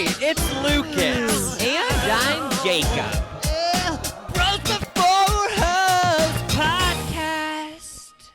right, it's Lucas. And I'm Jacob.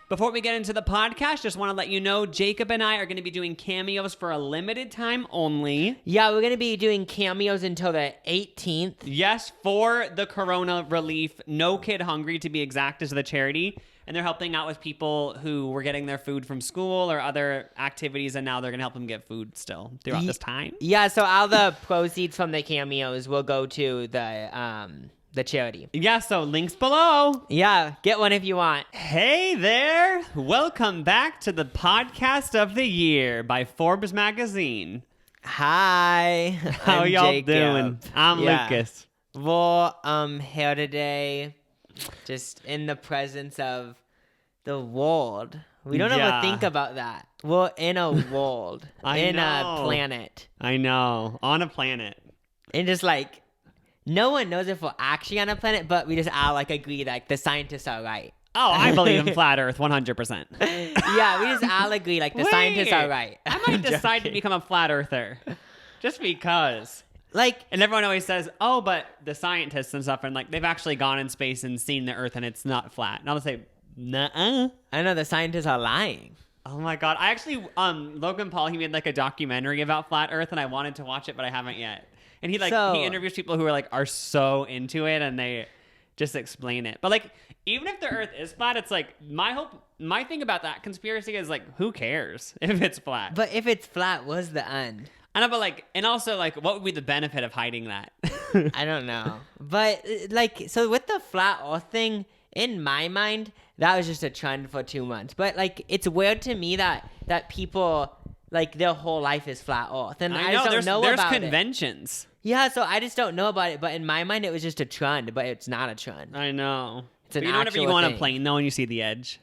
Before we get into the podcast, just want to let you know Jacob and I are going to be doing cameos for a limited time only. Yeah, we're going to be doing cameos until the 18th. Yes, for the Corona relief. No Kid Hungry, to be exact, is the charity. And they're helping out with people who were getting their food from school or other activities, and now they're going to help them get food still throughout this time. Yeah, so all the proceeds from the cameos will go to the charity. Yeah, so links below. Yeah, get one if you want. Hey there. Welcome back to the podcast of the year by Forbes magazine. Hi. How I'm y'all Jacob. doing? I'm Lucas. Well, here today, just in the presence of the world. We don't ever think about that. We're in a world. In a planet. I know. On a planet. And just like, no one knows if we're actually on a planet, but we just all like agree that the scientists are right. Oh, I believe in flat Earth 100%. Yeah, we just all agree like the scientists are right. I might decide to become a flat earther. Just because. Like, and everyone always says, oh, but the scientists and stuff, and like they've actually gone in space and seen the Earth and it's not flat. And I'll say, nuh-uh. I know the scientists are lying. Oh my God. I actually, Logan Paul, he made like a documentary about flat Earth and I wanted to watch it, but I haven't yet. And he interviews people who are so into it and they just explain it. But like, even if the Earth is flat, it's like my thing about that conspiracy is like, who cares if it's flat? But if it's flat, what's the end? I know, but like, and also like, what would be the benefit of hiding that? I don't know. But like, so with the flat Earth thing, in my mind, that was just a trend for 2 months. But like, it's weird to me that people like their whole life is flat Earth, and I just don't know about it. There's conventions. Yeah, so I just don't know about it. But in my mind, it was just a trend, but it's not a trend. I know. It's an but you know, whenever you go on a thing. plane though, and you see the edge.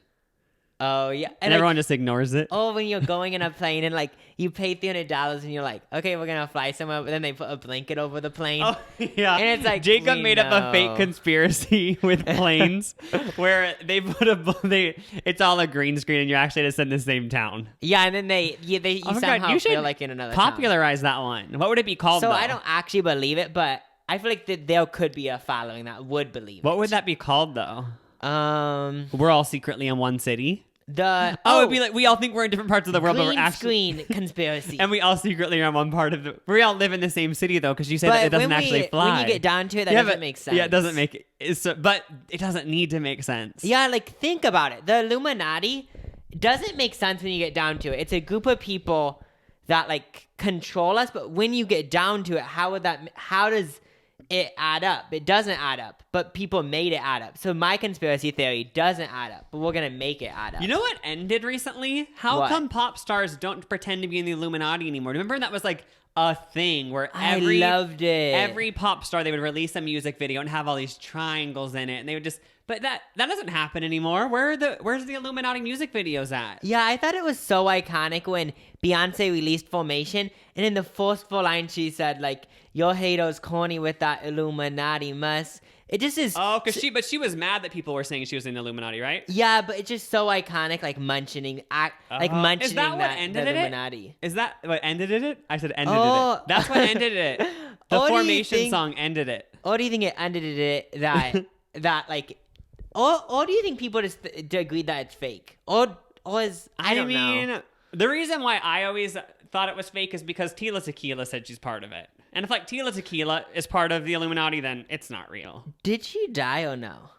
Oh yeah, and everyone just ignores it. Oh, when you're going in a plane and like you pay $300 and you're like, okay, we're gonna fly somewhere, but then they put a blanket over the plane. Oh yeah, and it's like Jacob made up a fake conspiracy with planes where they put it's all a green screen and you're actually just in the same town. Yeah, and then you somehow feel like in another popularize that one. What would it be called? So though? I don't actually believe it, but I feel like there could be a following that would believe it. What would that be called though? We're all secretly in one city. It'd be like we all think we're in different parts of the world, but we're actually screen conspiracy. And we all secretly are in one part of we all live in the same city though, because you said that it doesn't actually fly. When you get down to it, that doesn't make sense. Yeah, it doesn't make it. But it doesn't need to make sense. Yeah, like think about it. The Illuminati doesn't make sense when you get down to it. It's a group of people that like control us, but when you get down to it, how does it add up? It doesn't add up, but people made it add up. So my conspiracy theory doesn't add up, but we're gonna make it add up. You know what ended recently? How come pop stars don't pretend to be in the Illuminati anymore? Remember that was like a thing where I loved it. Every pop star, they would release a music video and have all these triangles in it, and they would just. But that doesn't happen anymore. Where's the Illuminati music videos at? Yeah, I thought it was so iconic when Beyonce released Formation, and in the first full line she said like, "Your haters corny with that Illuminati mess." It just is. Oh, but she was mad that people were saying she was in the Illuminati, right? Yeah, but it's just so iconic, like mentioning Is that what ended the it? Illuminati. Is that what ended it? I said ended it. That's what ended it. The Formation song ended it. Or do you think it ended it that like? Or do you think people just agreed that it's fake? Or is I don't know. The reason why I always thought it was fake is because Tila Tequila said she's part of it. And if like Tila Tequila is part of the Illuminati, then it's not real. Did she die or no?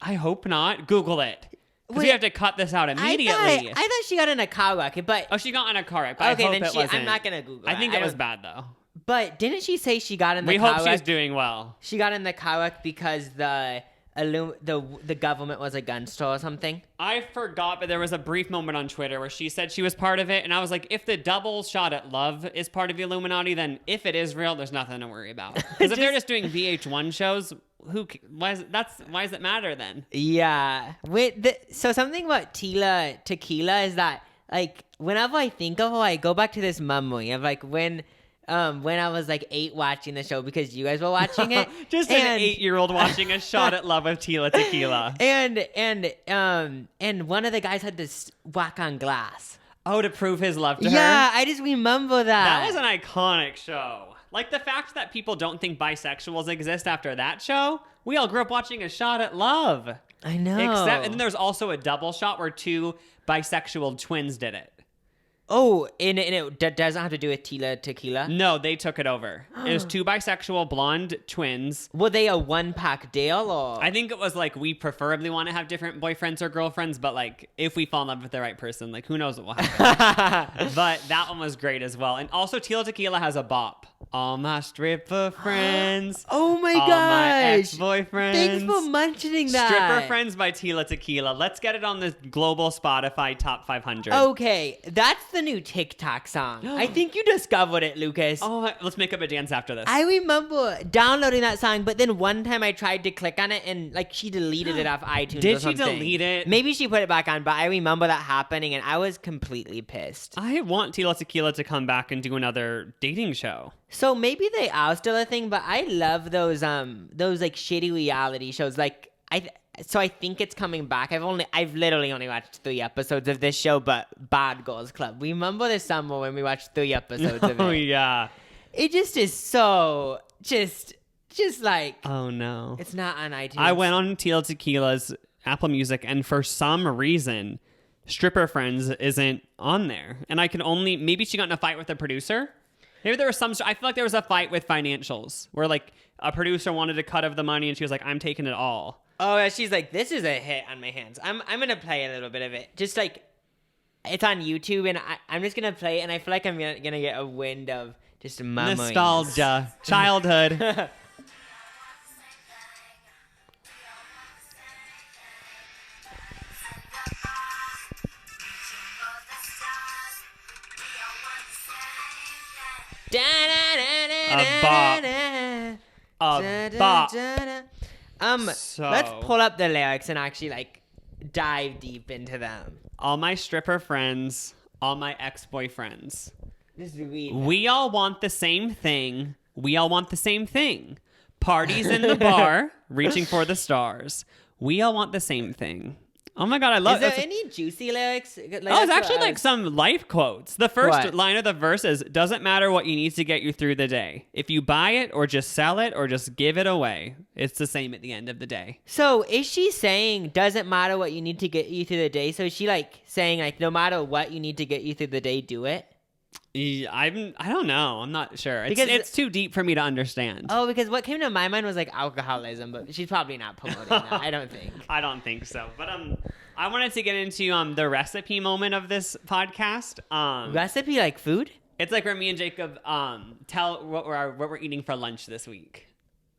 I hope not. Google it. Because we have to cut this out immediately. I thought she got in a car wreck, but... Oh, she got in a car wreck, but okay, I hope it wasn't. I'm not going to Google it. I think it was bad, though. But didn't she say she got in the car wreck? We hope she's doing well. She got in the car wreck because the government was against her or something? I forgot, but there was a brief moment on Twitter where she said she was part of it, and I was like, if the double shot at love is part of the Illuminati, then if it is real, there's nothing to worry about. Because if they're just doing VH1 shows, why does it matter then? Yeah. So something about Tila Tequila is that, like, whenever I think of her, I go back to this memory of, like, when I was like 8 watching the show because you guys were watching it. Just an 8-year-old watching a shot at love of Tila Tequila. And one of the guys had to walk on glass. Oh, to prove his love to her? Yeah, I just remember that. That was an iconic show. Like the fact that people don't think bisexuals exist after that show. We all grew up watching A Shot at Love. I know. And then there's also a double shot where 2 bisexual twins did it. Oh, and it doesn't have to do with Tila Tequila? No, they took it over. It was 2 bisexual blonde twins. Were they a one-pack deal, or? I think it was like, we preferably want to have different boyfriends or girlfriends, but like, if we fall in love with the right person, like, who knows what will happen. But that one was great as well. And also, Tila Tequila has a bop. All my stripper friends. Oh my all gosh. my ex-boyfriends. Thanks for mentioning that. Stripper Friends by Tila Tequila. Let's get it on the global Spotify top 500. Okay, that's the new TikTok song. I think you discovered it, Lucas. Oh, let's make up a dance after this. I remember downloading that song, but then one time I tried to click on it and like she deleted it off iTunes. Did or she something. delete it? Maybe she put it back on, but I remember that happening and I was completely pissed. I want Tila Tequila to come back and do another dating show. So maybe they are still a thing, but I love those like shitty reality shows. Like I think it's coming back. I've literally only watched 3 episodes of this show, but Bad Girls Club. Remember the summer when we watched 3 episodes of it? Oh yeah. It just is so just like, oh no. It's not on iTunes. I went on Tila Tequila's Apple Music, and for some reason, Stripper Friends isn't on there. And I can only, maybe she got in a fight with the producer. Maybe there was I feel like there was a fight with financials where like a producer wanted a cut of the money and she was like, I'm taking it all. Oh, yeah, she's like, this is a hit on my hands. I'm going to play a little bit of it. Just like, it's on YouTube and I'm just going to play it and I feel like I'm going to get a wind of just memories. Nostalgia. Childhood. A bop. A bop. Let's pull up the lyrics and actually like dive deep into them. All my stripper friends, all my ex-boyfriends. Just read. We all want the same thing. We all want the same thing. Parties in the bar, reaching for the stars. We all want the same thing. Oh my God, I love it. Is there any juicy lyrics? Like, it's actually like some life quotes. The first line of the verse is, doesn't matter what you need to get you through the day. If you buy it or just sell it or just give it away, it's the same at the end of the day. So is she saying doesn't matter what you need to get you through the day? So is she like saying like no matter what you need to get you through the day, do it? I don't know. I'm not sure. It's too deep for me to understand. Oh, because what came to my mind was like alcoholism, but she's probably not promoting that. I don't think. I don't think so. But I wanted to get into the recipe moment of this podcast. Recipe like food? It's like where me and Jacob tell what we're eating for lunch this week.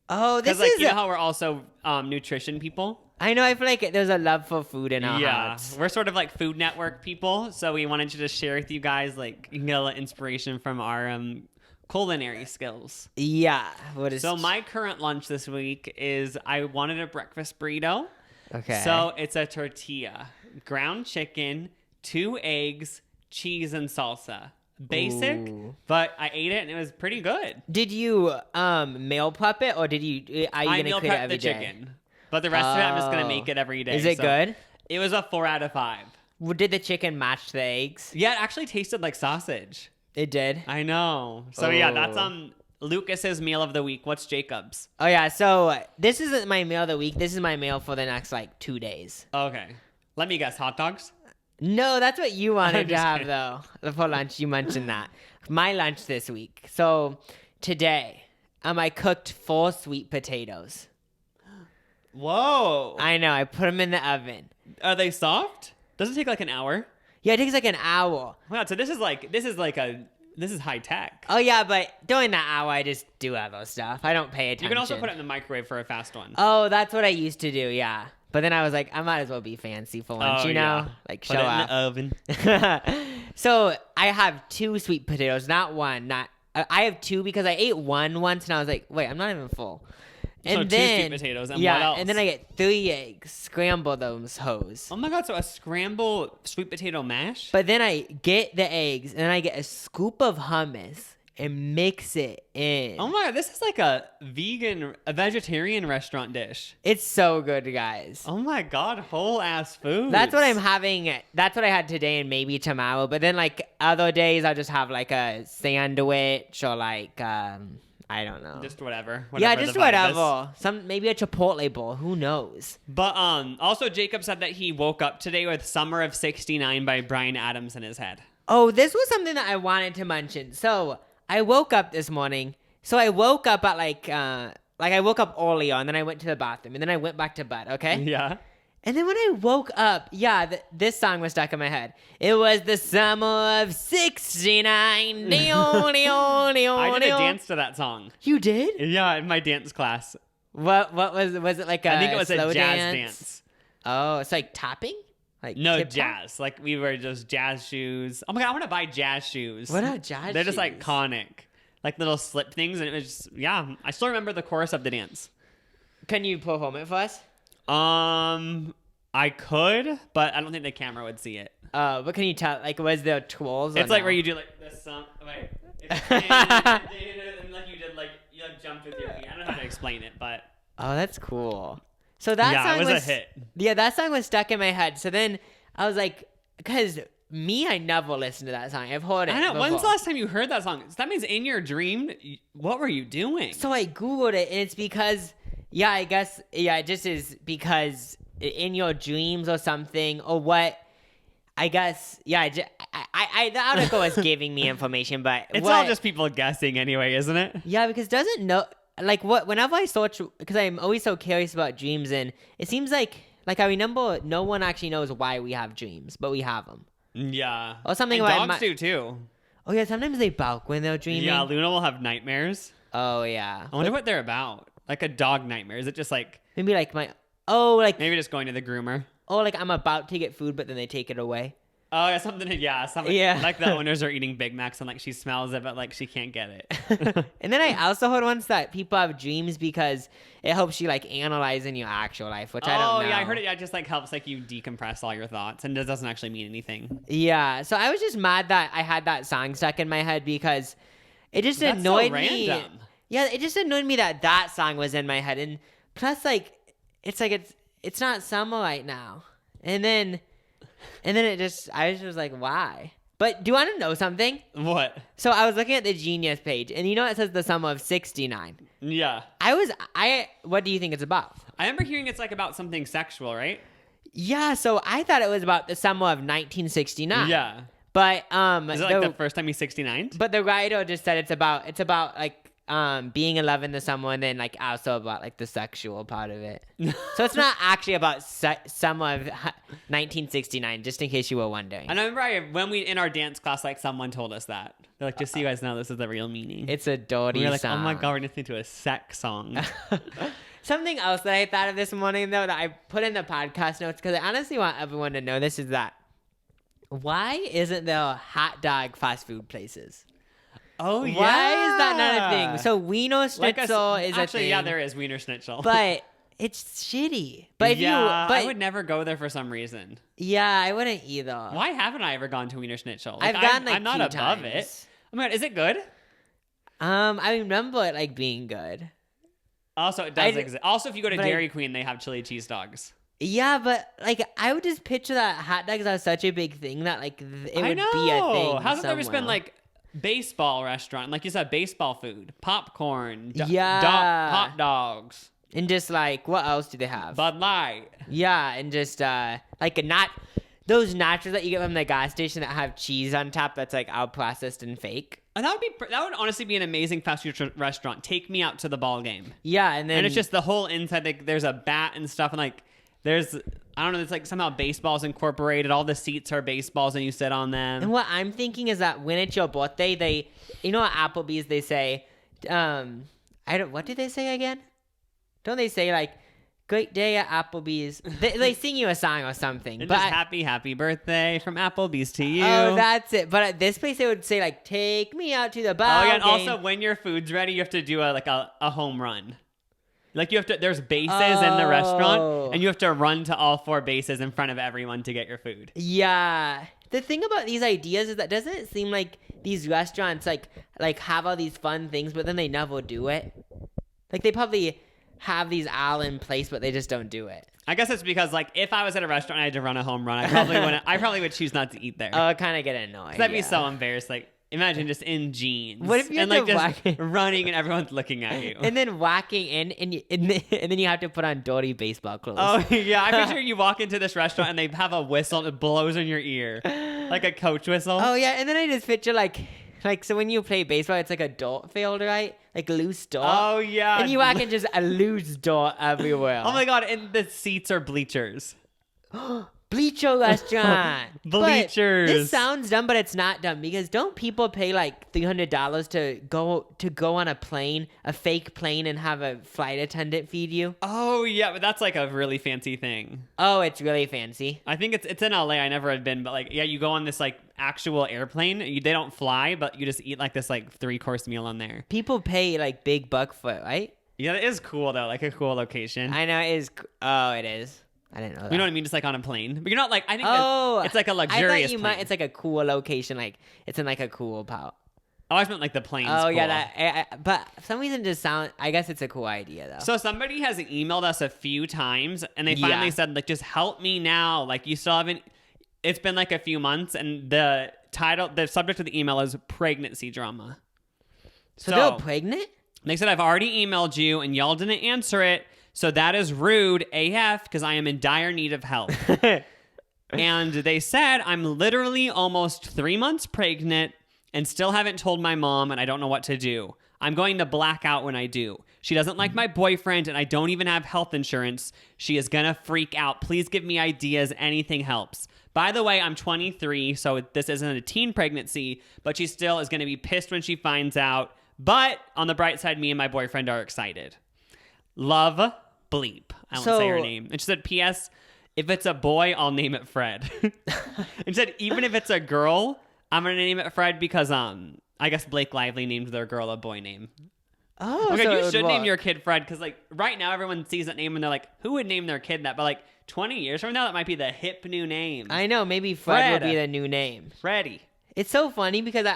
Oh, this is you know how we're also nutrition people. I know. I feel like there's a love for food in our hearts. We're sort of like Food Network people, so we wanted to just share with you guys like you can get a little inspiration from our culinary skills. Yeah. So my current lunch this week is I wanted a breakfast burrito. Okay. So it's a tortilla, ground chicken, 2 eggs, cheese, and salsa. Basic, but I ate it and it was pretty good. Did you meal prep it or are you going to create it every day? Chicken. But the rest of it, I'm just going to make it every day. Is it good? It was a 4 out of 5. Did the chicken match the eggs? Yeah, it actually tasted like sausage. It did? I know. So yeah, that's Lucas's meal of the week. What's Jacob's? Oh yeah, so this isn't my meal of the week. This is my meal for the next like 2 days. Okay. Let me guess, hot dogs? No, that's what you wanted to have though. For lunch, you mentioned that. My lunch this week. So today, I cooked 4 sweet potatoes. Whoa. I know. I put them in the oven. Are they soft? Does it take like an hour? Yeah, it takes like an hour. Wow, so this is high tech. Oh yeah, but during that hour, I just do other stuff. I don't pay attention. You can also put it in the microwave for a fast one. Oh, that's what I used to do, yeah. But then I was like, I might as well be fancy for lunch, you know? Yeah. Like, put show it up. in the oven. So I have 2 sweet potatoes, not one. I have 2 because I ate one once and I was like, wait, I'm not even full. And so then 2 sweet potatoes and what else? And then I get 3 eggs, scramble those hoes. Oh my God, so a scrambled sweet potato mash? But then I get the eggs and then I get a scoop of hummus and mix it in. Oh my God, this is like a vegetarian restaurant dish. It's so good, guys. Oh my God, whole ass food. That's what I'm having. That's what I had today and maybe tomorrow. But then like other days, I'll just have like a sandwich or like, I don't know. Just whatever Yeah, just the vibe whatever. Maybe a Chipotle bowl. Who knows? But also Jacob said that he woke up today with Summer of '69 by Bryan Adams in his head. Oh, this was something that I wanted to mention. So I woke up this morning. So I woke up at like I woke up earlier and then I went to the bathroom and then I went back to bed. Okay. Yeah. And then when I woke up, this song was stuck in my head. It was the summer of '69. I did a dance to that song. You did? Yeah, in my dance class. What was it like a I think it was slow a jazz dance. Oh, it's like tapping? Like no, hip-hop? jazz. Like we were just jazz shoes. Oh my God, I want to buy jazz shoes. What are jazz They're just shoes? iconic. Like little slip things. And it was just, yeah. I still remember the chorus of the dance. Can you perform it for us? I could, but I don't think the camera would see it. But can you tell, like, was there twirls? It's like no? where you do like this song. Wait. And like you did, like, you like jumped with your feet. I don't know how to explain it, but. Oh, that's cool. So that song was a hit. Yeah, that song was stuck in my head. So then I was like, because I never listened to that song. I've heard it. I know. before. When's the last time you heard that song? So that means in your dream, what were you doing? So I Googled it, and it's because, I guess, it just is because in your dreams or something, or what, I guess, the article was giving me information, but it's all just people guessing anyway, isn't it? Yeah, because doesn't know, like, whenever I search, because I'm always so curious about dreams, and it seems like I remember no one actually knows why we have dreams, but we have them. Yeah. Or something and about dogs do too. Oh yeah, sometimes they bark when they're dreaming. Yeah, Luna will have nightmares. Oh yeah. I wonder what they're about. Like a dog nightmare. Is it just like maybe like maybe just going to the groomer? Oh, like I'm about to get food, but then they take it away. Oh yeah, something. Yeah. Like the owners are eating Big Macs and like she smells it, but like she can't get it. And then I also heard once that people have dreams because it helps you like analyze in your actual life, which I don't know. Oh yeah, I heard it. Yeah, it just like helps like you decompress all your thoughts, and it doesn't actually mean anything. Yeah, so I was just mad that I had that song stuck in my head because it just annoyed me. Random. Yeah, it just annoyed me that song was in my head, and plus like it's not summer right now, and then I just was like, why? But do you want to know something? What? So I was looking at the Genius page, and you know it says the summer of '69. Yeah. What do you think it's about? I remember hearing it's like about something sexual, right? Yeah, so I thought it was about the summer of 1969. Yeah. But is it like the first time he's 69? But the writer just said it's about like being in love in the summer, and then like also about like the sexual part of it. So it's not actually about summer of 1969, just in case you were wondering. And I remember when we in our dance class, like someone told us that. They're like, just so you guys know, this is the real meaning. It's a dirty we were like, song. oh my God, we're listening to a sex song. Something else that I thought of this morning though that I put in the podcast notes because I honestly want everyone to know this is that why isn't there hot dog fast food places? Oh, yeah. Why is that not a thing? So Wiener Schnitzel is a thing. Actually, yeah, there is Wiener Schnitzel. But it's shitty. But I would never go there for some reason. Yeah, I wouldn't either. Why haven't I ever gone to Wiener Schnitzel? I've gone like I'm not 2 above times. it. Oh my God, is it good? I remember it like being good. Also, it does exist. Also, if you go to Dairy Queen, they have chili cheese dogs. Yeah, but like I would just picture that hot dogs are such a big thing that like it would be a thing. How's there just been like baseball restaurant, like you said, baseball food, popcorn, hot dogs, and just like what else do they have? Bud Light. Yeah, and just like those nachos that you get from the gas station that have cheese on top that's like all processed and fake. And that would honestly be an amazing fast food restaurant. Take me out to the ball game. Yeah, and it's just the whole inside. Like, there's a bat and stuff, and like there's I don't know. It's like somehow baseball's incorporated. All the seats are baseballs, and you sit on them. And what I'm thinking is that when it's your birthday, you know, at Applebee's they say, what do they say again? Don't they say like, great day at Applebee's? They sing you a song or something. But just happy birthday from Applebee's to you. Oh, that's it. But at this place, they would say like, take me out to the ball game. And also when your food's ready, you have to do a home run. Like there's bases in the restaurant, and you have to run to all 4 bases in front of everyone to get your food. Yeah. the thing about these ideas is that doesn't it seem like these restaurants like have all these fun things, but then they never do it? Like they probably have these all in place, but they just don't do it. I guess it's because like if I was at a restaurant and I had to run a home run, I probably would choose not to eat there. Oh, I kind of get annoyed. That'd be so embarrassed. Like imagine just in jeans. What if you're like just running and everyone's looking at you, and then walking in and then you have to put on dirty baseball clothes. Oh yeah, I picture you walk into this restaurant and they have a whistle that blows in your ear, like a coach whistle. Oh yeah, and then I just picture like so when you play baseball, it's like a dirt field, right? Like loose dirt. Oh yeah. And you walk in just a loose dirt everywhere. Oh my god, and the seats are bleachers. Bleacher restaurant. Bleachers. But this sounds dumb, but it's not dumb because don't people pay like $300 to go on a plane, a fake plane, and have a flight attendant feed you? Oh yeah, but that's like a really fancy thing. Oh, it's really fancy. I think it's in LA. I never had been, but like yeah, you go on this like actual airplane. They don't fly, but you just eat like this like 3-course meal on there. People pay like big buck for it, right? Yeah, it is cool though. Like a cool location. I know it is. Oh, it is. I didn't know that. You know what I mean? Just like on a plane. But you're not like, I think it's like a luxurious plane. It's like a cool location. Like it's in like a cool part. Oh, I just meant like the plane's Oh, cool. yeah. But for some reason just I guess it's a cool idea though. So somebody has emailed us a few times and they finally said like, just help me now. Like you still haven't, it's been like a few months and the subject of the email is pregnancy drama. So they're pregnant? They said, I've already emailed you and y'all didn't answer it. So that is rude AF because I am in dire need of help. And they said, I'm literally almost 3 months pregnant and still haven't told my mom and I don't know what to do. I'm going to black out when I do. She doesn't like my boyfriend and I don't even have health insurance. She is going to freak out. Please give me ideas. Anything helps. By the way, I'm 23, so this isn't a teen pregnancy, but she still is going to be pissed when she finds out. But on the bright side, me and my boyfriend are excited. Love bleep. I won't say her name. And she said, P.S. If it's a boy, I'll name it Fred. And said, even if it's a girl, I'm going to name it Fred because I guess Blake Lively named their girl a boy name. Oh, okay, so you should name your kid Fred because like right now everyone sees that name and they're like, who would name their kid that? But like 20 years from now, that might be the hip new name. I know. Maybe Fred would be the new name. Freddie. It's so funny because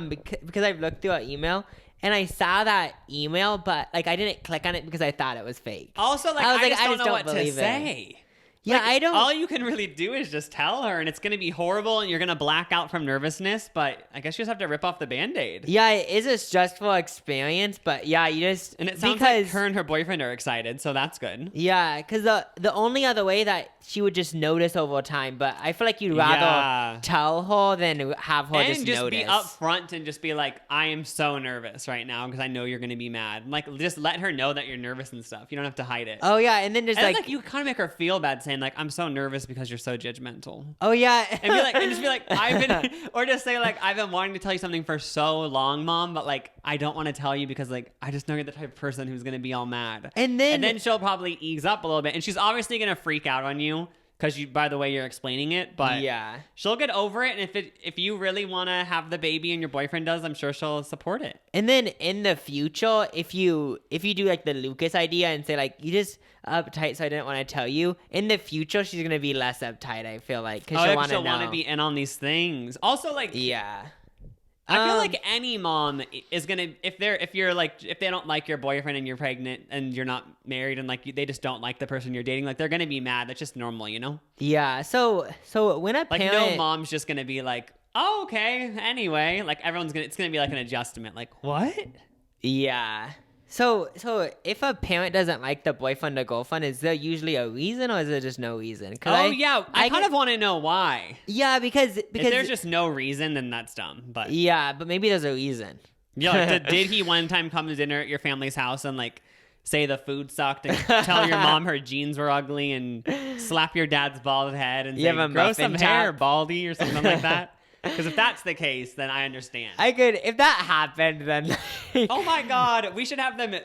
because I've looked through our email and I saw that email, but like I didn't click on it because I thought it was fake. Also, like I just don't know what to say. Yeah, like, I don't. All you can really do is just tell her, and it's going to be horrible, and you're going to black out from nervousness. But I guess you just have to rip off the Band-Aid. Yeah, it is a stressful experience, but yeah, you just and it sounds like her and her boyfriend are excited, so that's good. Yeah, because the only other way that she would just notice over time, but I feel like you'd rather tell her than have her and just notice. Be upfront and just be like, I am so nervous right now because I know you're going to be mad. Like, just let her know that you're nervous and stuff. You don't have to hide it. Oh yeah, and then just and like you kind of make her feel bad saying like, I'm so nervous because you're so judgmental. Oh yeah, and just be like, or just say like, I've been wanting to tell you something for so long, Mom, but like I don't want to tell you because like I just know you're the type of person who's going to be all mad. And then she'll probably ease up a little bit, and she's obviously going to freak out on you. Because by the way you're explaining it, but yeah, she'll get over it. And if you really want to have the baby and your boyfriend does, I'm sure she'll support it. And then in the future, if you do like the Lucas idea and say like you just uptight, so I didn't want to tell you. In the future, she's gonna be less uptight. I feel like because she'll want to be in on these things. Also, like yeah. I feel like any mom is gonna if they don't like your boyfriend and you're pregnant and you're not married and like they just don't like the person you're dating, like they're gonna be mad. That's just normal, you know? Yeah. So when a parent, no mom's just gonna be like, oh, okay, anyway, like it's gonna be like an adjustment. Like what? Yeah. So if a parent doesn't like the boyfriend or girlfriend, is there usually a reason or is there just no reason? I kind of want to know why. Yeah, because if there's just no reason, then that's dumb. But yeah, but maybe there's a reason. Yeah, like, did he one time come to dinner at your family's house and like say the food sucked and tell your mom her jeans were ugly and slap your dad's bald head and say, grow some hair, baldy, or something like that? Because if that's the case, then I understand. If that happened, then... Oh my God, we should have them...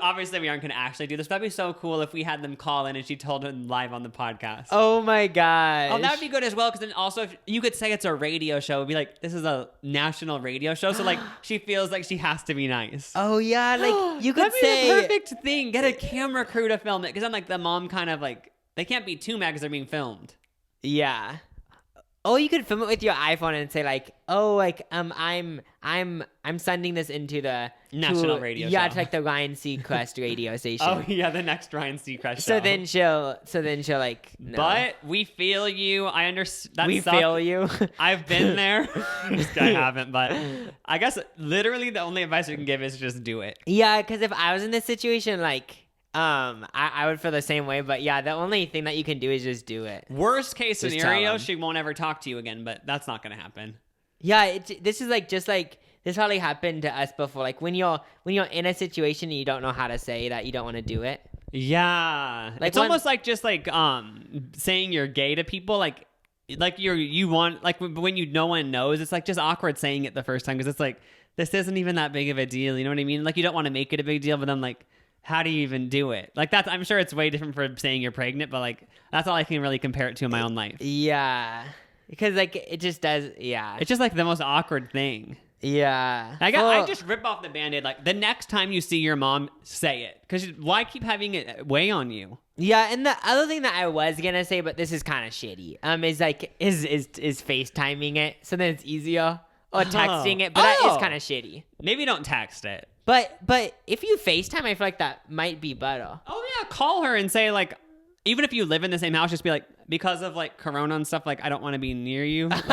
Obviously, we aren't going to actually do this. That'd be so cool if we had them call in and she told them live on the podcast. Oh my gosh. Oh, that would be good as well, because then also, if you could say it's a radio show. It'd be like, this is a national radio show, so like, she feels like she has to be nice. Oh yeah, like, you could say... That'd be the perfect thing. Get a camera crew to film it, because then like, the mom kind of like... They can't be too mad because they're being filmed. Yeah. Or you could film it with your iPhone and say like, oh, like I'm sending this into the national radio show. Yeah, to like the Ryan Seacrest radio station. Oh yeah, the next Ryan Seacrest So show. then she'll like. No. But we feel you. I understand. We feel you. I've been there. I haven't, but I guess literally the only advice we can give is just do it. Yeah, because if I was in this situation, like. I would feel the same way, but yeah, the only thing that you can do is just do it. Worst case scenario, she won't ever talk to you again, but that's not gonna happen. Yeah, this is like just like this probably happened to us before. Like when you're in a situation and you don't know how to say that you don't want to do it. Yeah, like it's almost like just like saying you're gay to people, like you want like when no one knows, it's like just awkward saying it the first time because it's like this isn't even that big of a deal. You know what I mean? Like you don't want to make it a big deal, but then like. How do you even do it? Like that's, I'm sure it's way different for saying you're pregnant, but like that's all I can really compare it to in my own life. Yeah, because like it just does. Yeah, it's just like the most awkward thing. Yeah, I just rip off the Band-Aid. Like the next time you see your mom, say it, because why keep having it weigh on you? Yeah, and the other thing that I was gonna say, but this is kind of shitty. Is like is FaceTiming it, so then it's easier, or texting it, but that is kind of shitty. Maybe don't text it. But if you FaceTime, I feel like that might be better. Oh yeah, call her and say like, even if you live in the same house, just be like, because of like Corona and stuff, like I don't want to be near you. Like,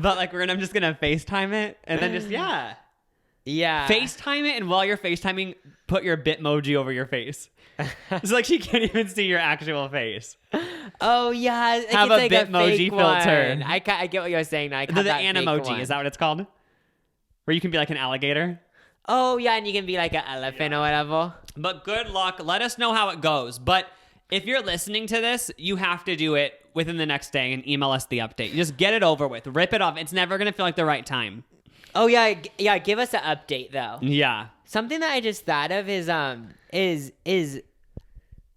but like I'm just gonna FaceTime it and then just yeah. FaceTime it, and while you're FaceTiming, put your Bitmoji over your face. It's like she can't even see your actual face. Oh yeah, have a like Bitmoji filter. I get what you're saying now. The Animoji, is that what it's called? Where you can be like an alligator. Oh, yeah, and you can be like an elephant or whatever. But good luck. Let us know how it goes. But if you're listening to this, you have to do it within the next day and email us the update. Just get it over with. Rip it off. It's never going to feel like the right time. Oh, yeah. Give us an update, though. Yeah. Something that I just thought of is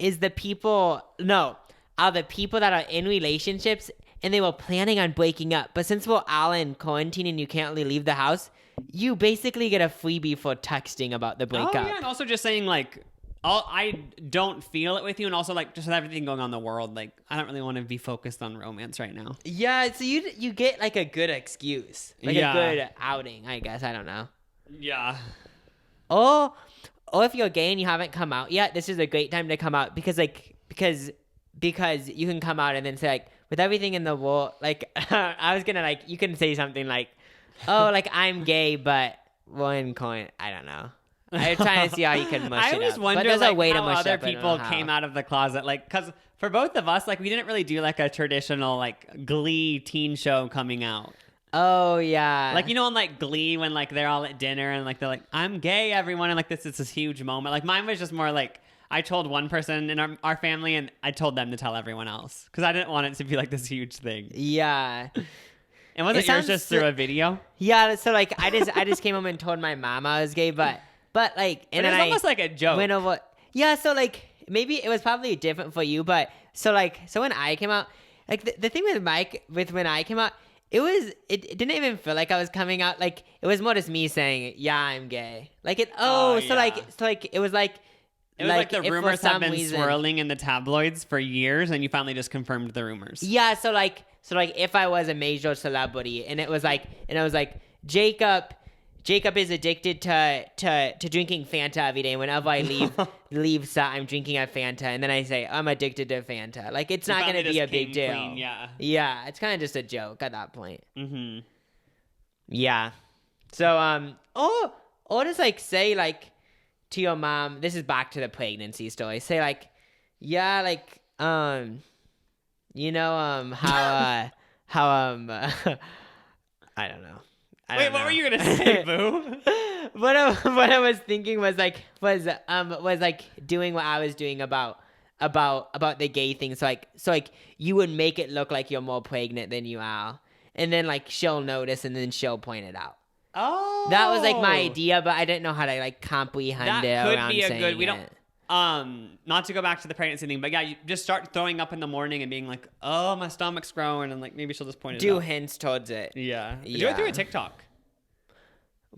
the people... No. Are the people that are in relationships and they were planning on breaking up. But since we're all in quarantine and you can't really leave the house... You basically get a freebie for texting about the breakup. Oh, yeah, and also just saying, like, I don't feel it with you, and also, like, just with everything going on in the world, like, I don't really want to be focused on romance right now. Yeah, so you get, like, a good excuse. Like, a good outing, I guess. I don't know. Yeah. Or if you're gay and you haven't come out yet, this is a great time to come out because you can come out and then say, like, with everything in the world, like, I was gonna, like, you can say something like, oh, like I'm gay, but one coin. I don't know. I'm trying to see how you can mush it up. I always wonder like, how other people came out of the closet. Like, because for both of us, like we didn't really do like a traditional like Glee teen show coming out. Oh yeah. Like, you know, on like Glee when like they're all at dinner and like they're like, I'm gay, everyone, and like this is this huge moment. Like mine was just more like I told one person in our family and I told them to tell everyone else because I didn't want it to be like this huge thing. Yeah. And was it yours just through a video? Yeah, so like I just came home and told my mom I was gay, but like and it was almost like a joke. Went over. Yeah, so like maybe it was probably different for you, but so when I came out, like the thing with Mike when I came out, it didn't even feel like I was coming out. Like it was more just me saying, yeah, I'm gay. Like it. It was like. It was like the rumors have been swirling in the tabloids for years, and you finally just confirmed the rumors. Yeah, so if I was a major celebrity, and it was like Jacob is addicted to drinking Fanta every day. Whenever I leave set, I'm drinking a Fanta, and then I say I'm addicted to Fanta. Like it's not gonna be a big deal. Clean, yeah. Yeah, it's kind of just a joke at that point. Mm-hmm. Yeah. So or just like say like. To your mom, this is back to the pregnancy story. Say like, yeah, like, you know, how I don't know. Wait, what were you gonna say, Boo? what I was thinking was doing what I was doing about the gay thing. So like you would make it look like you're more pregnant than you are, and then like she'll notice, and then she'll point it out. Oh, that was like my idea, but I didn't know how to like comprehend it. That could be a good. We don't. Not to go back to the pregnancy thing, but yeah, you just start throwing up in the morning and being like, "Oh, my stomach's growing," and like maybe she'll just point it out. Do hints towards it. Yeah. Do it through a TikTok.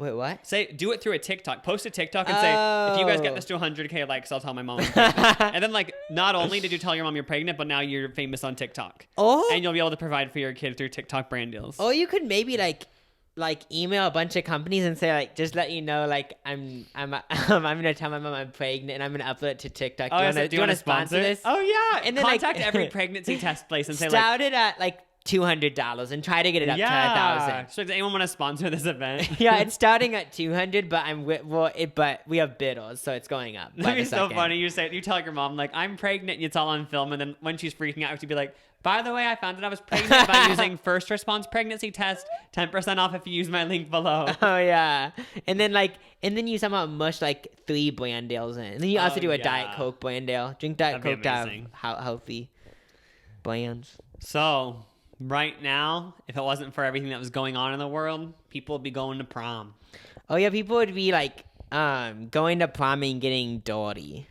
Wait, what? Do it through a TikTok. Post a TikTok and say, if you guys get this to 100K likes, I'll tell my mom I'm pregnant. And then, like, not only did you tell your mom you're pregnant, but now you're famous on TikTok. Oh. And you'll be able to provide for your kid through TikTok brand deals. Oh, you could maybe, like email a bunch of companies and say, like, just let you know, like, I'm gonna tell my mom I'm pregnant and I'm gonna upload it to TikTok. Do you want to sponsor this? Oh yeah. And then contact every pregnancy test place and say, start it at like $200 and try to get it up to 1,000. So does anyone want to sponsor this event? Yeah, it's starting at 200, but but we have biddles, so it's going up. That'd be so funny. You tell your mom, like, I'm pregnant, and it's all on film, and then when she's freaking out, you have to be like, by the way, I found out I was pregnant by using first response pregnancy test. 10% off if you use my link below. Oh yeah, and then you somehow mush like 3 brand deals in, and then you also do a Diet Coke brand deal. Drink Diet Coke to have healthy brands. So right now, if it wasn't for everything that was going on in the world, people would be going to prom. Oh yeah, people would be like going to prom and getting dirty.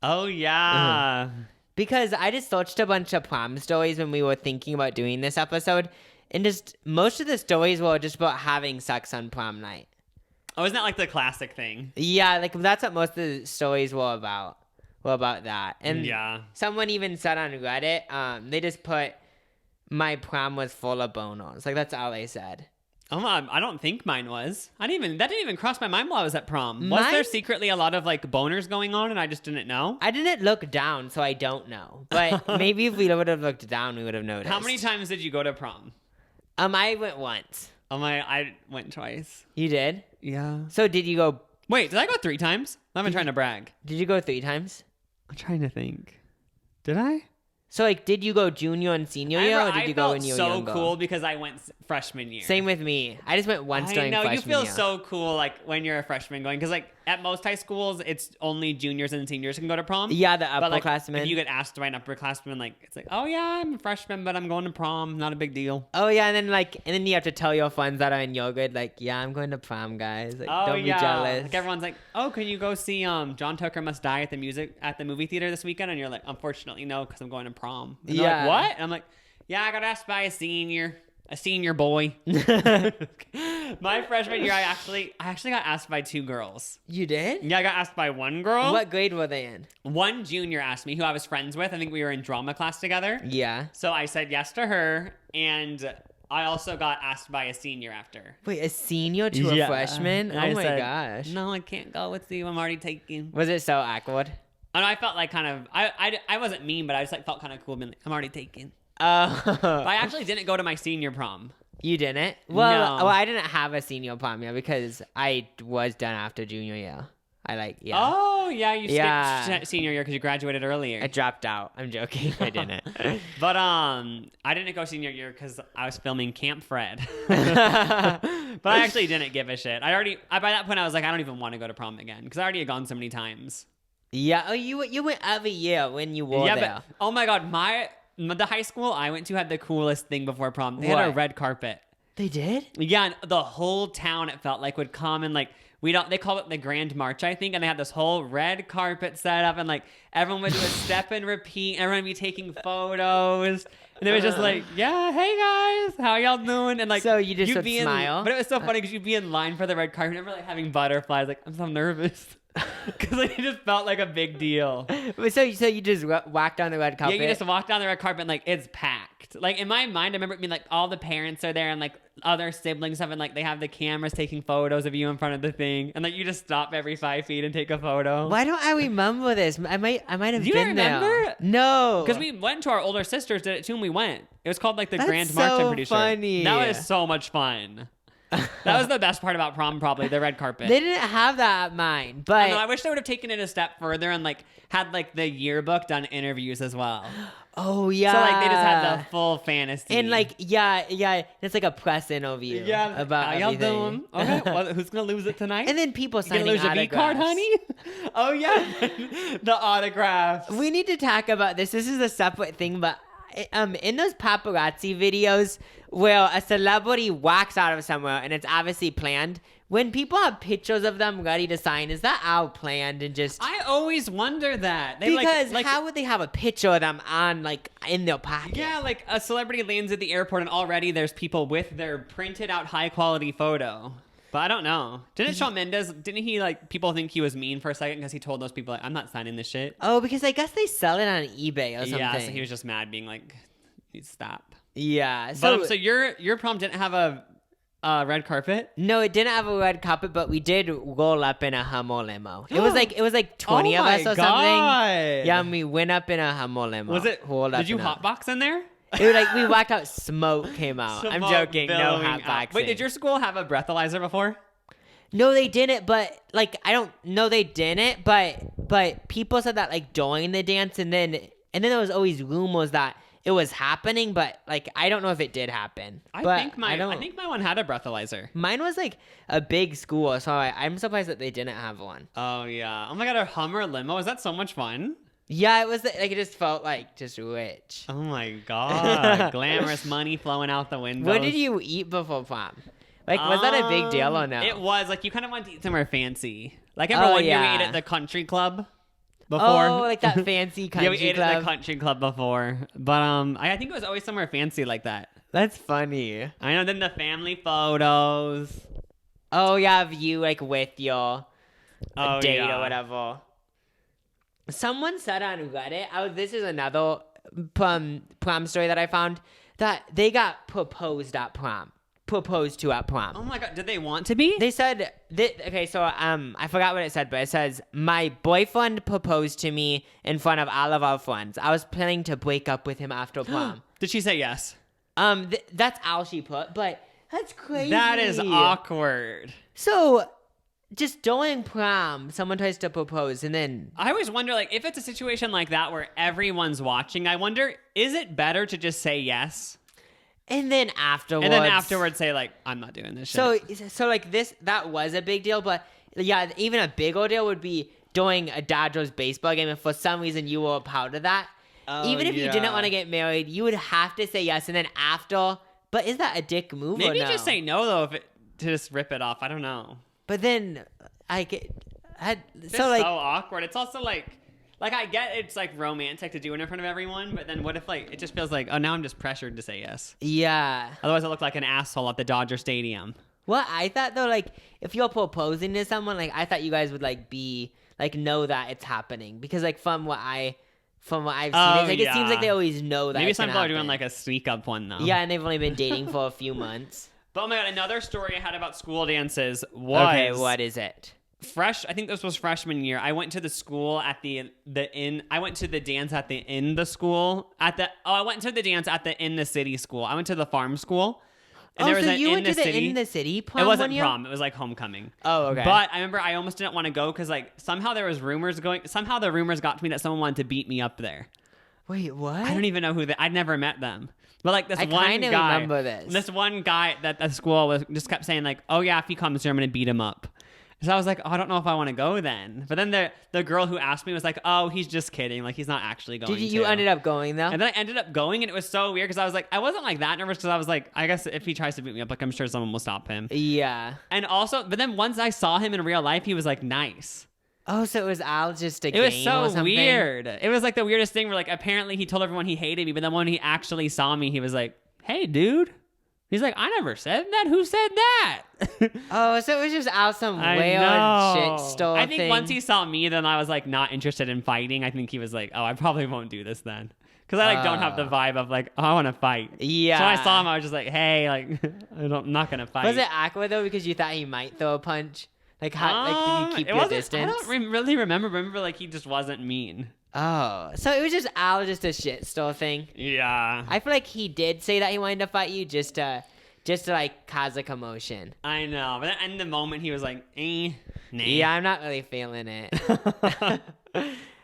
Oh yeah. Because I just searched a bunch of prom stories when we were thinking about doing this episode, and just most of the stories were just about having sex on prom night. Oh, isn't that like the classic thing? Yeah, like that's what most of the stories were about. About that. And someone even said on Reddit, they just put, my prom was full of boners. Like, that's all they said. Oh, I don't think mine was. That didn't even cross my mind while I was at prom. Was there secretly a lot of, like, boners going on and I just didn't know? I didn't look down, so I don't know. But maybe if we would have looked down, we would have noticed. How many times did you go to prom? I went once. I went twice. You did? Yeah. So did you go... Wait, did I go 3 times? I'm not trying to brag. Did you go 3 times? I'm trying to think. Did I? So, like, did you go junior and senior year, or did you go when you were younger? I felt so cool because I went freshman year. Same with me. I just went once during freshman year. I know, you feel so cool, like, when you're a freshman going, because, like, at most high schools, it's only juniors and seniors can go to prom. Yeah, the upperclassmen. Like, if you get asked by an upperclassman, like, it's like, oh, yeah, I'm a freshman, but I'm going to prom. Not a big deal. Oh, yeah, and then you have to tell your friends that are in your grade, like, yeah, I'm going to prom, guys. Like, don't be jealous. Like, everyone's like, oh, can you go see John Tucker Must Die at the movie theater this weekend? And you're like, unfortunately, no, because I'm going to prom. And they're like, what? And I'm like, yeah, I got asked by a senior boy. My freshman year, I actually got asked by 2 girls. You did? Yeah, I got asked by 1 girl. What grade were they in? 1 junior asked me, who I was friends with. I think we were in drama class together. Yeah. So I said yes to her, and I also got asked by a senior after. Wait, a senior to a freshman? Oh my gosh. No, I can't go with you. I'm already taking. Was it so awkward? I know, I felt like kind of, I wasn't mean, but I just like felt kind of cool being like, I'm already taken. Oh. But I actually didn't go to my senior prom. You didn't? Well, no. I didn't have a senior prom yet because I was done after junior year. Oh, yeah, you skipped senior year because you graduated earlier. I dropped out. I'm joking. I didn't. But I didn't go senior year because I was filming Camp Fred. But I actually didn't give a shit. By that point, I was like, I don't even want to go to prom again because I already had gone so many times. Yeah. Oh, you went every year when you were there. But, oh my God, the high school I went to had the coolest thing before prom. They had a red carpet. They did? Yeah, and the whole town, it felt like, would come and like they call it the Grand March, I think, and they had this whole red carpet set up, and like everyone would do a step and repeat, and everyone would be taking photos, and it was just like, yeah, hey guys, how y'all doing? And like, so you just would smile, but it was so funny because you'd be in line for the red carpet, and remember like having butterflies, like I'm so nervous. Because like, it just felt like a big deal. So you just walked down the red carpet? Yeah, you just walk down the red carpet and like it's packed. Like in my mind, I remember it being like all the parents are there and like other siblings have, and like they have the cameras taking photos of you in front of the thing, and like you just stop every 5 feet and take a photo. Why don't I remember this? I might have been there. Do you remember? No, because we went to our older sisters did it too, and we went. It was called like the Grand March. I'm pretty funny. Sure. That was so much fun. That was the best part about prom, probably the red carpet. They didn't have that at mine, but I wish they would have taken it a step further and like had like the yearbook done interviews as well. Oh yeah. So like they just had the full fantasy. And like yeah, it's like a press interview. Yeah. About how y'all everything. doing? Okay, well, who's gonna lose it tonight? And then people signing autographs. You gonna lose your V card, honey? Oh yeah, the autographs. We need to talk about this. This is a separate thing, but in those paparazzi videos where a celebrity walks out of somewhere and it's obviously planned, when people have pictures of them ready to sign, is that all planned and just... I always wonder that. Because how would they have a picture of them on, like, in their pocket? Yeah, like a celebrity lands at the airport and already there's people with their printed out high quality photo. But I don't know. Didn't Shawn Mendes, didn't he, like, people think he was mean for a second because he told those people, like, I'm not signing this shit? Oh, because I guess they sell it on eBay or something. Yeah, so he was just mad being like, stop. Yeah. So your prom didn't have a red carpet? No, it didn't have a red carpet, but we did roll up in a Hummer limo. It was like 20 of us or something. Yeah, and we went up in a Hummer limo. Was it? Did you hotbox in there? It was like we walked out, smoke came out. I'm joking, no hotboxing. Wait, did your school have a breathalyzer before? No, they didn't. But like, I don't know, they didn't. But people said that like during the dance, and then there was always rumors that it was happening. But like, I don't know if it did happen. I think my one had a breathalyzer. Mine was like a big school, so I'm surprised that they didn't have one. Oh yeah. Oh my god, a Hummer limo, is that so much fun? Yeah, it was like it just felt like just rich. Oh my god, glamorous money flowing out the window. What did you eat before prom? Like, was that a big deal or no? It was. Like, you kind of wanted to eat somewhere fancy. Like, everyone knew we ate at the country club before. Oh, like that fancy country club. Yeah, we ate at the country club before. But I think it was always somewhere fancy like that. That's funny. I know. Then the family photos. Oh yeah, of you like with your date or whatever. Someone said on Reddit, this is another prom story that I found, that they got proposed at prom. Proposed to at prom. Oh my god, did they want to be? They said, okay, so I forgot what it said, but it says, my boyfriend proposed to me in front of all of our friends. I was planning to break up with him after prom. Did she say yes? That's all she put, but that's crazy. That is awkward. So, just during prom, someone tries to propose, and then I always wonder, like, if it's a situation like that where everyone's watching, I wonder, is it better to just say yes? And then afterwards say, like, I'm not doing this shit. So like that was a big deal, but yeah, even a bigger deal would be during a Dodgers baseball game, if for some reason you were a part of that. Even if you didn't want to get married, you would have to say yes, and then after. But is that a dick move? Maybe or no? just say no though, to just rip it off. I don't know. But then so awkward. It's also like I get it's like romantic to do it in front of everyone, but then what if like it just feels like, oh, now I'm just pressured to say yes. Yeah. Otherwise I look like an asshole at the Dodger Stadium. Well, I thought though, like if you're proposing to someone, like I thought you guys would like be like know that it's happening, because like from what I've seen, it seems like they always know that. Maybe some people are doing like a sneak up one though. Yeah, and they've only been dating for a few months. But oh my god, another story I had about school dances was... Okay, what is it? I think this was freshman year. I went to the school at the inn. I went to the dance at the in the school. I went to the dance at the in the city school. I went to the farm school. And there was you went to the in the city prom? It wasn't prom. It was like homecoming. Oh, okay. But I remember I almost didn't want to go because like somehow there was rumors going. Somehow the rumors got to me that someone wanted to beat me up there. Wait, what? I don't even know who I'd never met them. But like this one guy that the school just kept saying like, oh yeah, if he comes here, I'm gonna beat him up. So I was like, oh, I don't know if I want to go then. But then the girl who asked me was like, oh, he's just kidding. Like he's not actually going. You ended up going though? And then I ended up going, and it was so weird because I was like, I wasn't like that nervous because I was like, I guess if he tries to beat me up, like I'm sure someone will stop him. Yeah. And also, but then once I saw him in real life, he was like nice. Oh, so it was all just a game. It was so weird. It was like the weirdest thing where like apparently he told everyone he hated me, but then when he actually saw me, he was like, hey, dude. He's like, I never said that. Who said that? Oh, so it was just out some weird shit store I think once he saw me, then I was like not interested in fighting. I think he was like, oh, I probably won't do this then. Because I like don't have the vibe of like, oh, I want to fight. Yeah. So when I saw him, I was just like, hey, like, I'm not going to fight. Was it awkward though because you thought he might throw a punch? Like, how did you keep your distance? I don't really remember. Remember, like, he just wasn't mean. Oh, so it was just a shit store thing. Yeah. I feel like he did say that he wanted to fight you just to like cause a commotion. I know, but in the moment he was like, nah. Yeah, I'm not really feeling it.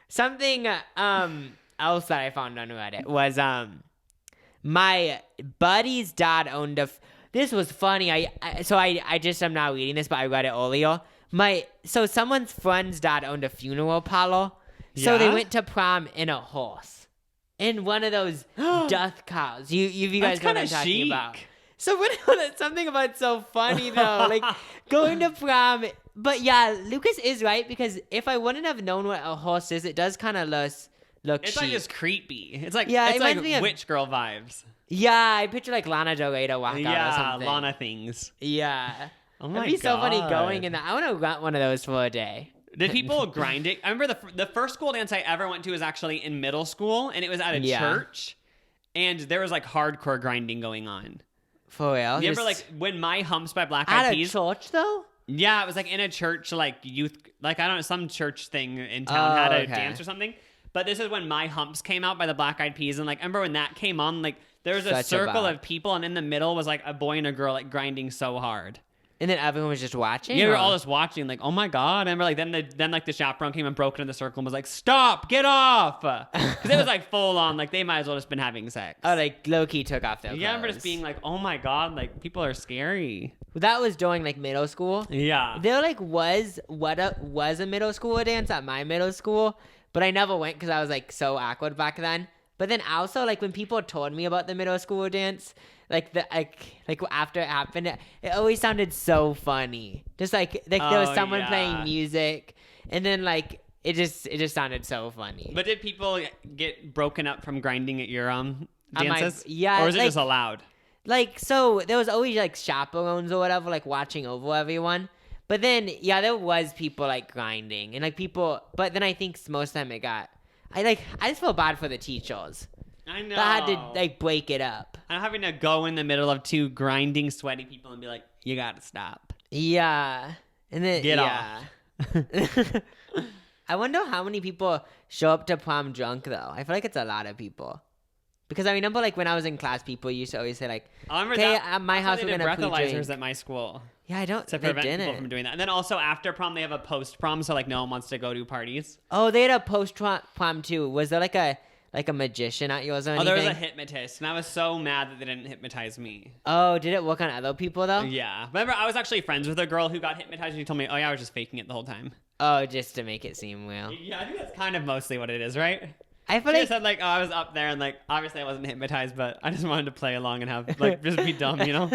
Something else that I found on Reddit was my buddy's dad owned this was funny. I just am now reading this, but I read it earlier. So someone's friend's dad owned a funeral parlor. So they went to prom in a horse. In one of those death cows. You guys know what I'm talking about. So something about so funny though. Like going to prom. But yeah, Lucas is right, because if I wouldn't have known what a horse is, it does kind of look It's cheap. like just creepy. It's like it's like witch girl vibes. Yeah, I picture like Lana Del Rey to walk out or something. Yeah, Lana things. Yeah. Oh my god. It'd be so funny going in that. I want to rent one of those for a day. Did people grind it? I remember the first school dance I ever went to was actually in middle school, and it was at a church, and there was like hardcore grinding going on. For real? You remember like when My Humps by Black Eyed Peas? At a church though? Yeah, it was like in a church, like youth, like I don't know, some church thing in town had a dance or something. But this is when My Humps came out by the Black Eyed Peas, and like I remember when that came on, like there was a circle of people, and in the middle was like a boy and a girl like grinding so hard. And then everyone was just watching? Yeah, we were all just watching, like, oh my god. And I remember like then the chaperone came and broke into the circle and was like, stop, get off. Because it was like full on, like they might as well just been having sex. Oh, like low-key took off their clothes. Yeah, I remember just being like, oh my god, like people are scary. That was during like middle school. Yeah. There like was a middle school dance at my middle school, but I never went because I was like so awkward back then. But then also like when people told me about the middle school dance, like after it happened, it always sounded so funny. Just like there was someone playing music, and then like it just sounded so funny. But did people get broken up from grinding at your dances? Yeah. Or was it like, just allowed? Like, so there was always like chaperones or whatever, like watching over everyone. But then, yeah, there was people like grinding and like people, but then I think most of the time I just feel bad for the teachers. I know. That had to like break it up. I'm having to go in the middle of two grinding, sweaty people and be like, you gotta stop. Yeah. And then, Get off. I wonder how many people show up to prom drunk though. I feel like it's a lot of people. Because I remember, like, when I was in class, people used to always say, like, okay, at my house, we're going to breathalyzers at my school. Yeah, I don't, to prevent people from doing that. And then also after prom, they have a post-prom, so, like, no one wants to go to parties. Oh, they had a post-prom, too. Was there, like a magician at yours or anything? Oh, there was a hypnotist, and I was so mad that they didn't hypnotize me. Oh, did it work on other people, though? Yeah. Remember, I was actually friends with a girl who got hypnotized, and she told me, oh, yeah, I was just faking it the whole time. Oh, just to make it seem real. Yeah, I think that's kind of mostly what it is, right? I feel like said like, oh, I was up there and like obviously I wasn't hypnotized, but I just wanted to play along and have like just be dumb, you know.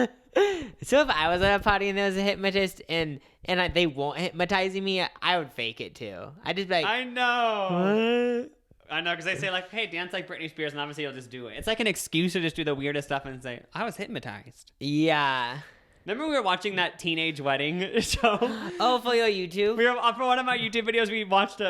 So if I was at a party and there was a hypnotist and they won't hypnotizing me, I would fake it too. I just be like, I know. What? I know, because they say like, hey, dance like Britney Spears, and obviously you'll just do it. It's like an excuse to just do the weirdest stuff and say, I was hypnotized. Yeah. Remember we were watching that teenage wedding show? Oh, for your YouTube? For one of my YouTube videos, we watched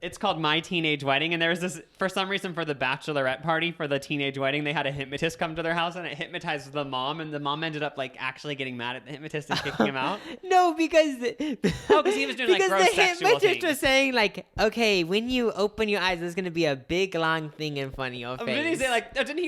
it's called My Teenage Wedding, and there was this, for some reason, for the bachelorette party for the teenage wedding, they had a hypnotist come to their house, and it hypnotized the mom, and the mom ended up like actually getting mad at the hypnotist and kicking him out. No, because because he was doing like gross sexual things. Because the hypnotist was saying like, okay, when you open your eyes, there's gonna be a big long thing in front of your face. Didn't he say like? Didn't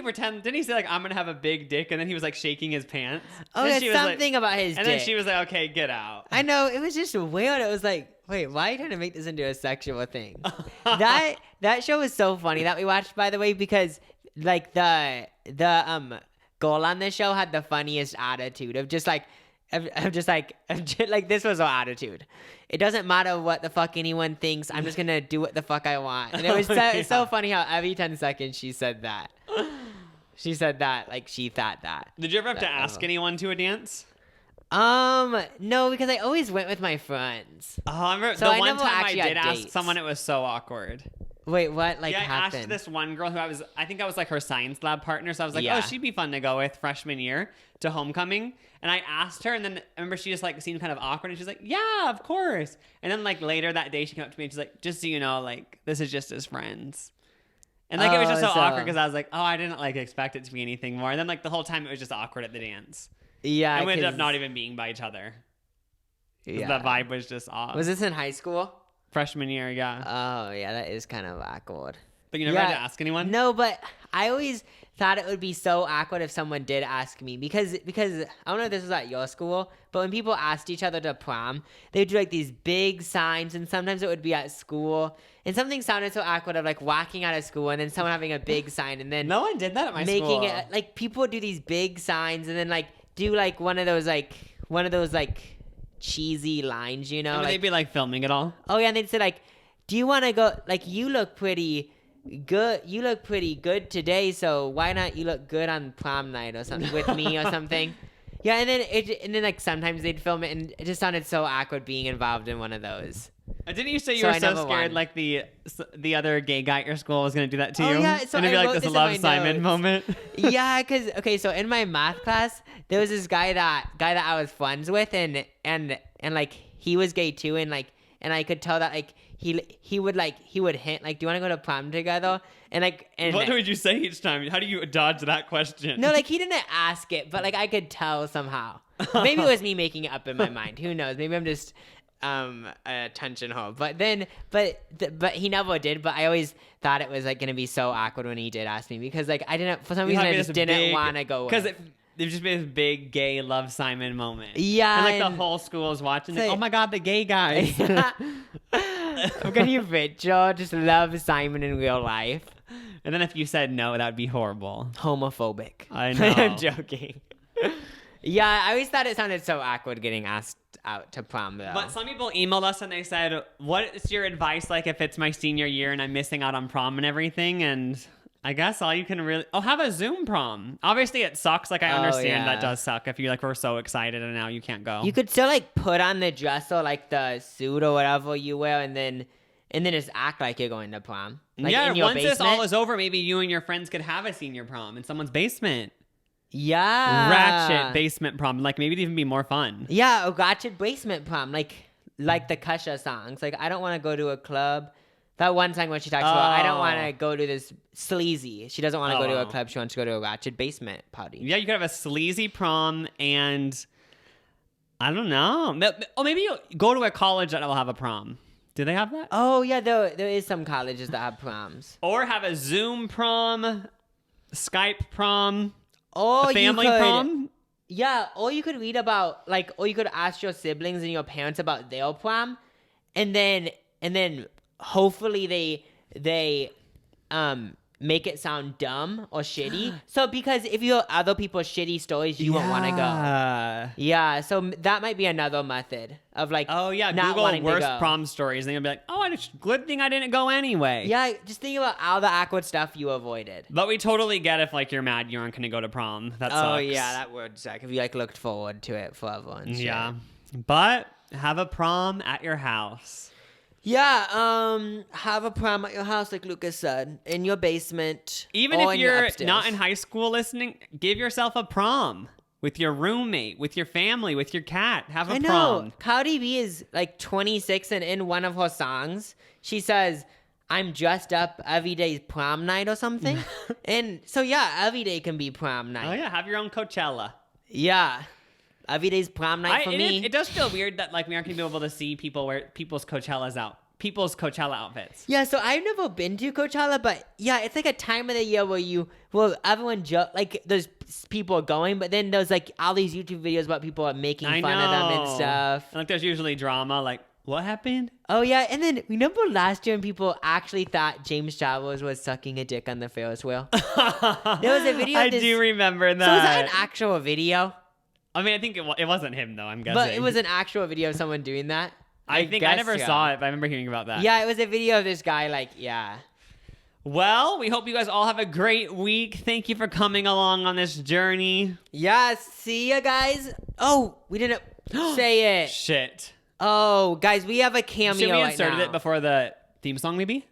he say like I'm gonna have a big dick, and then he was like shaking his pants? Oh, that's something like, about his dick. And then she was like, okay, get out. I know, it was just weird. It was like, wait, why are you trying to make this into a sexual thing? That show was so funny that we watched, by the way, because like the girl on the show had the funniest attitude of just like this was her attitude. It doesn't matter what the fuck anyone thinks. I'm just gonna do what the fuck I want. And it was it's so funny how every 10 seconds she said that. She said that like she thought that. Did you ever have to ask anyone to a dance? No, because I always went with my friends. Oh, I remember the one time I did ask someone, it was so awkward. Wait, what? Like, happened? I asked this one girl who I think I was like her science lab partner, so I was like, oh, she'd be fun to go with freshman year to homecoming. And I asked her, and then I remember she just like seemed kind of awkward, and she's like, yeah, of course. And then like later that day, she came up to me and she's like, just so you know, like this is just as friends. And like it was just so awkward because I was like, oh, I didn't like expect it to be anything more. And then like the whole time it was just awkward at the dance. Yeah, and we ended up not even being by each other. Yeah, the vibe was just off. Was this in high school? Freshman year, yeah. Oh, yeah, that is kind of awkward. But you never had to ask anyone? No, but I always thought it would be so awkward if someone did ask me because I don't know if this was at your school, but when people asked each other to prom, they would do like these big signs, and sometimes it would be at school, and something sounded so awkward of like walking out of school and then someone having a big sign, and then no one did that at my school. Making it like people would do these big signs and then like do like one of those cheesy lines, you know? And like, they'd be like filming it all. Oh yeah, and they'd say like, do you want to go, like you look pretty good today, so why not you look good on prom night or something with me or something. Yeah, and then like sometimes they'd film it and it just sounded so awkward being involved in one of those. Didn't you say you So were I so never scared won. like the other gay guy at your school was going to do that to you? Oh, yeah, so and it'd be I like wrote this this in Love my Simon notes. moment. Yeah, because okay, so in my math class, there was this guy that I was friends with, and like he was gay too, and I could tell that like he would hint like, do you want to go to prom together? And like, and What would you say each time? How do you dodge that question? no, like he didn't ask it, but like I could tell somehow. Maybe it was me making it up in my mind. Who knows? Maybe I'm just a attention whore. But he never did. But I always thought it was like gonna be so awkward when he did ask me, because like I didn't, for some reason I just didn't want to go because with. there's just been this big gay Love Simon moment. Yeah, and like the and- whole school is watching. Like, Say- oh my god, the gay guys. I'm gonna picture just Love Simon in real life. And then if you said no, that would be horrible. Homophobic. I know. I'm joking. Yeah, I always thought it sounded so awkward getting asked out to prom though. But some people emailed us and they said, what is your advice like if it's my senior year and I'm missing out on prom and everything? And I guess all you can really... Oh, have a Zoom prom. Obviously, it sucks. Like, I understand that does suck if you like were so excited and now you can't go. You could still like put on the dress or like the suit or whatever you wear, and then just act like you're going to prom. Like, yeah, in your once this all basement. is over, maybe you and your friends could have a senior prom in someone's basement. Yeah. Ratchet basement prom. Like, maybe it'd even be more fun. Yeah, a ratchet basement prom, like the Kasha songs. Like, I don't want to go to a club. That one song when she talks about, I don't want to go to this sleazy. She doesn't want to go to a club. She wants to go to a ratchet basement party. Yeah, you could have a sleazy prom and I don't know. Or maybe you go to a college that will have a prom. Do they have that? Oh, yeah, there is some colleges that have proms. Or have a Zoom prom, Skype prom, Or a family you could, prom. Yeah, or you could read about, like, or you could ask your siblings and your parents about their prom, and then hopefully they make it sound dumb or shitty. So because if you have other people's shitty stories, you won't want to go. Yeah, so that might be another method of like, Oh yeah, not Google wanting to worst go. prom stories, and you'll be like, oh, it's a good thing I didn't go anyway. Yeah, just think about all the awkward stuff you avoided. But we totally get if like you're mad you aren't gonna go to prom. That sucks. Oh yeah, that would suck if you like looked forward to it forever and shit. Yeah, but have a prom at your house. Yeah, have a prom at your house, like Lucas said, in your basement. Even or if in your you're upstairs. not in high school listening, give yourself a prom with your roommate, with your family, with your cat. Have a I know. prom. Cardi B is like 26, and in one of her songs, she says, I'm dressed up every day's prom night or something. And so, yeah, every day can be prom night. Oh yeah, have your own Coachella. Yeah. Every day's prom night for me. It does feel weird that like we aren't gonna be able to see people wear people's Coachella outfits. Yeah, so I've never been to Coachella, but yeah, it's like a time of the year where everyone like there's people going, but then there's like all these YouTube videos about people making fun of them and stuff. And, like there's usually drama. Like what happened? Oh yeah, and then remember last year when people actually thought James Charles was sucking a dick on the Ferris wheel? There was a video. I do remember that. So was that an actual video? I mean, I think it wasn't him though. I'm guessing. But it was an actual video of someone doing that. I think I guess never so. saw it, but I remember hearing about that. Yeah, it was a video of this guy. Like, yeah. Well, we hope you guys all have a great week. Thank you for coming along on this journey. Yeah, see ya, guys. Oh, we didn't say it. Shit. Oh, guys, we have a cameo Should we right insert now. it before the theme song, maybe?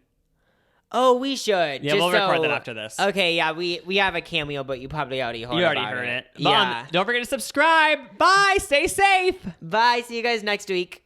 Oh, we should. Yeah, we'll record that after this. Okay, yeah, we have a cameo, but you probably already heard You already about heard it. Yeah. Don't forget to subscribe. Bye. Stay safe. Bye. See you guys next week.